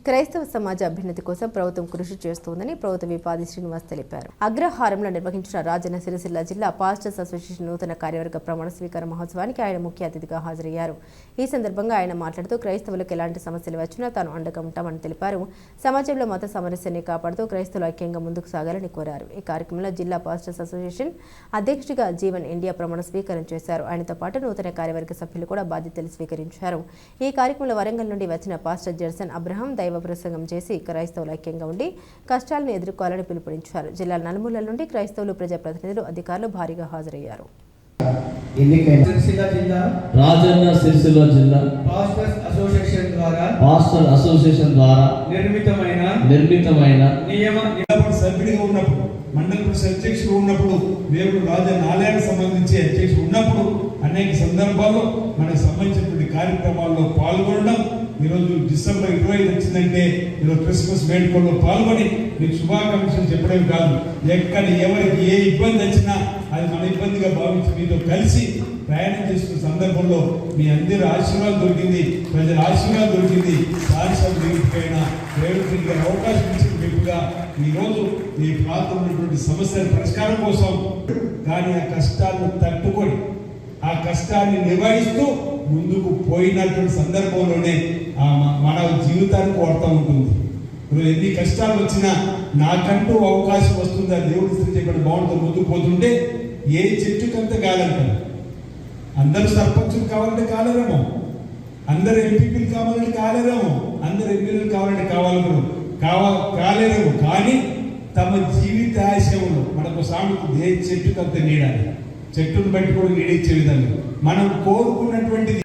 క్రైస్తవ సమాజ అభ్యున్నతి కోసం ప్రభుత్వం కృషి చేస్తోందని ప్రభుత్వ విపాది శ్రీనివాస్ తెలిపారు. అగ్రహారంలో నిర్వహించిన రాజన్న సిరిసిల్ల జిల్లా పాస్టర్స్ అసోసియేషన్ నూతన కార్యవర్గ ప్రమాణ స్వీకార మహోత్సవానికి ఆయన ముఖ్య అతిథిగా హాజరయ్యారు. ఈ సందర్భంగా ఆయన మాట్లాడుతూ క్రైస్తవులకు ఎలాంటి సమస్యలు వచ్చినా తాను అండగా ఉంటామని తెలిపారు. సమాజంలో మత సామరస్యాన్ని కాపాడుతూ క్రైస్తవులు ఐక్యంగా ముందుకు సాగాలని కోరారు. ఈ కార్యక్రమంలో జిల్లా పాస్టర్స్ అసోసియేషన్ అధ్యక్షుడిగా జీవన్ ఇండియా ప్రమాణ స్వీకారం చేశారు. ఆయనతో పాటు నూతన కార్యవర్గ సభ్యులు కూడా బాధ్యతలు స్వీకరించారు. ఈ కార్యక్రమంలో వరంగల్ నుండి వచ్చిన పాస్టర్ జెర్సన్ అబ్రహం దైవ ప్రసంగం చేసి క్రైస్తవులు ఐక్యంగా ఉండి కష్టాలను ఎదుర్కోవాలని పిలుపునిచ్చారు. జిల్లా నలుమూలల నుండి క్రైస్తవులు, ప్రజాప్రతినిధులు, అధికారులు భారీగా హాజరయ్యారు. రాజన్న సిరిసిల్ల జిల్లా పాస్టర్స్ అసోసియేషన్ ద్వారా నిర్మితమైన సభ్యుడిగా ఉన్నప్పుడు, మండల పరిషత్ అధ్యక్షుడు ఉన్నప్పుడు, దేవుడు రాజన్న ఆలయానికి సంబంధించి అధ్యక్షుడు ఉన్నప్పుడు అనేక సందర్భాల్లో మనకు సంబంధించినటువంటి కార్యక్రమాల్లో పాల్గొనడం. ఈరోజు డిసెంబర్ 25 వచ్చిందంటే ఈరోజు క్రిస్మస్ వేడుకల్లో పాల్గొని మీకు శుభాకాంక్షలు చెప్పడం కాదు, ఎక్కడ ఎవరికి ఏ ఇబ్బంది వచ్చినా అది మన ఇబ్బందిగా భావించి మీతో కలిసి ప్రయాణం చేస్తున్న సందర్భంలో మీ అందరి ఆశీర్వాదం దొరికింది, ప్రజల ఆశీర్వాదం దొరికింది. సాధించడం దేవుడికైనా దేవుడికి అవకాశం ఇచ్చిన వ్యక్తిగా ఈరోజు ఈ ప్రాంతంలో ఉన్నటువంటి సమస్యల పరిష్కారం కోసం కానీ ఆ కష్టాలను తట్టుకొని ఆ కష్టాన్ని నివారిస్తూ ముందుకు పోయినటువంటి సందర్భంలోనే మన జీవితానికి వాడుతూ ఉంటుంది. ఎన్ని కష్టాలు వచ్చినా నాకంటూ అవకాశం వస్తుందా దేవుడి స్థితి చెప్పిన బాగుంటుంది. ముందుకు పోతుంటే ఏ చెట్టుకంత కాలంటారు. అందరూ సర్పంచులు కావాలంటే కాలేరేమో, అందరు ఎంపీపీలు కావాలంటే కాలేరేమో, అందరు ఎమ్మెల్యేలు కావాలంటే కాలేరేమో. కానీ తమ జీవిత ఆశయంలో మనకు సామెత ఏ చెట్టుకంత నీడాలి, చెట్టును బట్టి కూడా నీడిచ్చే విధంగా మనం కోరుకున్నటువంటిది